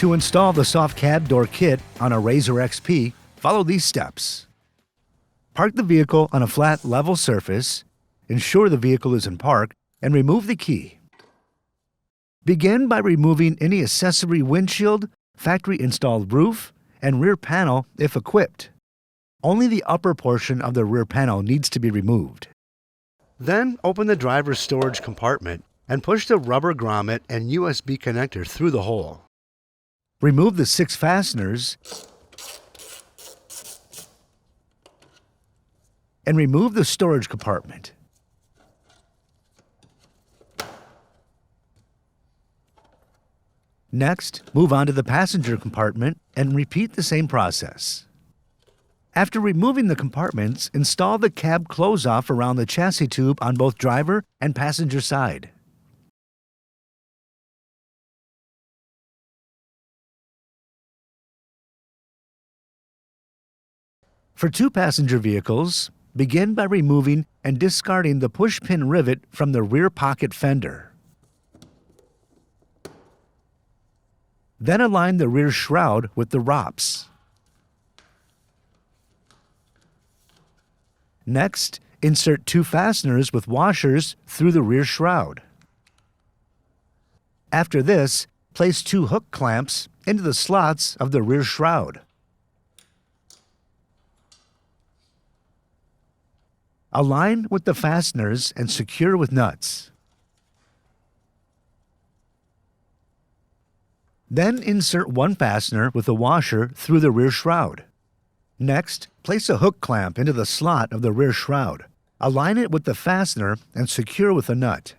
To install the soft cab door kit on a RZR XP, follow these steps. Park the vehicle on a flat, level surface, ensure the vehicle is in park, and remove the key. Begin by removing any accessory windshield, factory-installed roof, and rear panel if equipped. Only the upper portion of the rear panel needs to be removed. Then open the driver's storage compartment and push the rubber grommet and USB connector through the hole. Remove the 6 fasteners and remove the storage compartment. Next, move on to the passenger compartment and repeat the same process. After removing the compartments, install the cab close-off around the chassis tube on both driver and passenger side. For 2 passenger vehicles, begin by removing and discarding the push-pin rivet from the rear pocket fender. Then align the rear shroud with the RZR. Next, insert 2 fasteners with washers through the rear shroud. After this, place 2 hook clamps into the slots of the rear shroud. Align with the fasteners and secure with nuts. Then insert 1 fastener with a washer through the rear shroud. Next, place a hook clamp into the slot of the rear shroud. Align it with the fastener and secure with a nut.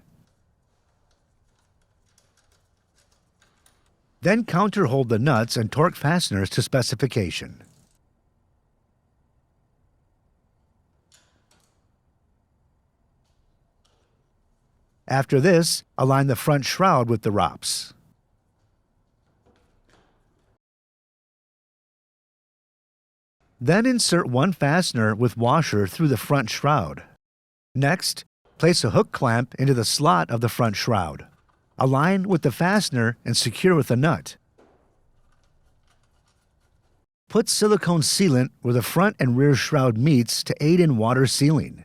Then counterhold the nuts and torque fasteners to specification. After this, align the front shroud with the RZR. Then insert 1 fastener with washer through the front shroud. Next, place a hook clamp into the slot of the front shroud. Align with the fastener and secure with a nut. Put silicone sealant where the front and rear shroud meets to aid in water sealing.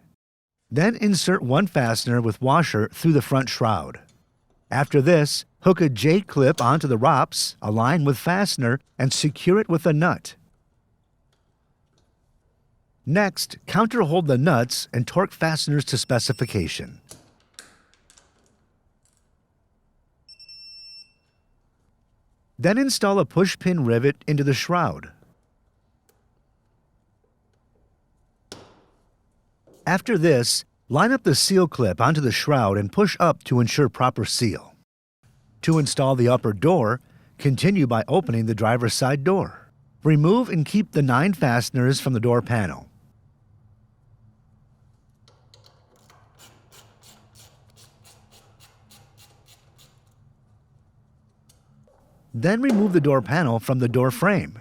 Then insert 1 fastener with washer through the front shroud. After this, hook a J-clip onto the RZR, align with fastener, and secure it with a nut. Next, counterhold the nuts and torque fasteners to specification. Then install a push-pin rivet into the shroud. After this, line up the seal clip onto the shroud and push up to ensure proper seal. To install the upper door, continue by opening the driver's side door. Remove and keep the 9 fasteners from the door panel. Then remove the door panel from the door frame.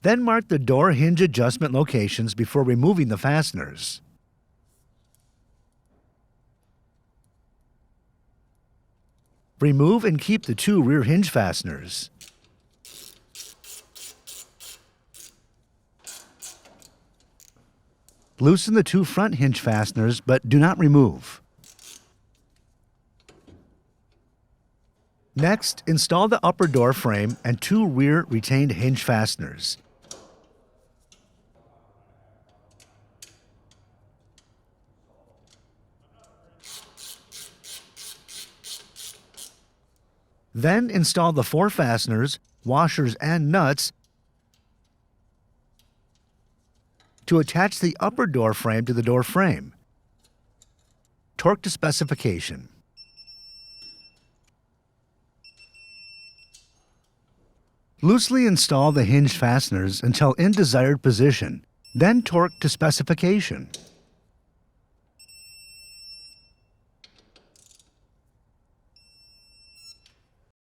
Then mark the door hinge adjustment locations before removing the fasteners. Remove and keep the 2 rear hinge fasteners. Loosen the 2 front hinge fasteners, but do not remove. Next, install the upper door frame and 2 rear retained hinge fasteners. Then install the 4 fasteners, washers, and nuts to attach the upper door frame to the door frame. Torque to specification. Loosely install the hinge fasteners until in desired position, then torque to specification.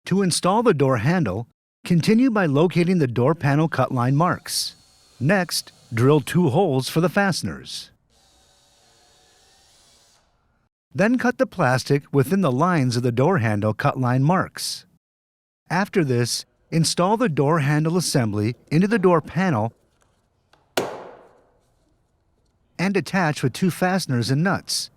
To install the door handle, continue by locating the door panel cut line marks. Next, drill 2 holes for the fasteners. Then cut the plastic within the lines of the door handle cut line marks. After this, install the door handle assembly into the door panel and attach with 2 fasteners and nuts.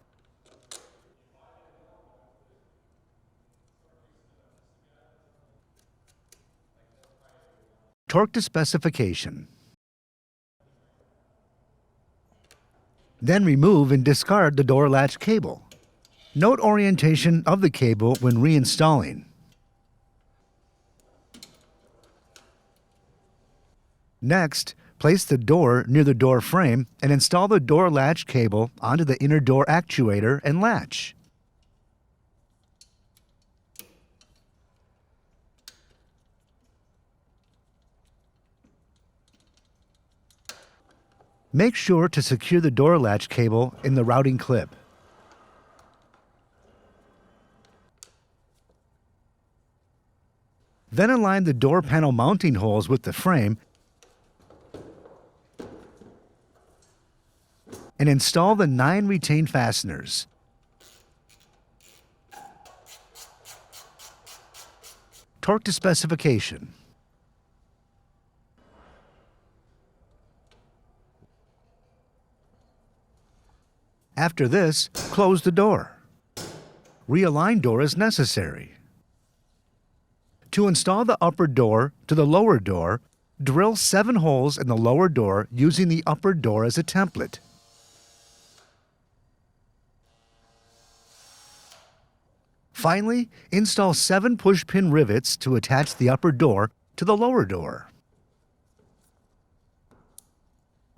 Torque to specification. Then remove and discard the door latch cable. Note orientation of the cable when reinstalling. Next, place the door near the door frame and install the door latch cable onto the inner door actuator and latch. Make sure to secure the door latch cable in the routing clip. Then align the door panel mounting holes with the frame and install the 9 retained fasteners. Torque to specification. After this, close the door. Realign door as necessary. To install the upper door to the lower door, drill 7 holes in the lower door using the upper door as a template. Finally, install 7 push-pin rivets to attach the upper door to the lower door.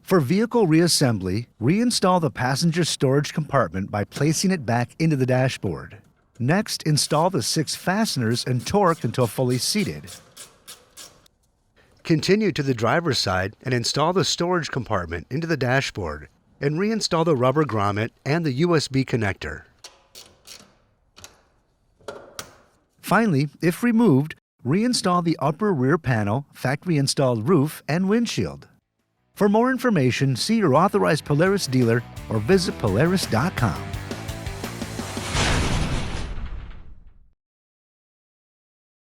For vehicle reassembly, reinstall the passenger storage compartment by placing it back into the dashboard. Next, install the 6 fasteners and torque until fully seated. Continue to the driver's side and install the storage compartment into the dashboard and reinstall the rubber grommet and the USB connector. Finally, if removed, reinstall the upper rear panel, factory installed roof, and windshield. For more information, see your authorized Polaris dealer or visit Polaris.com.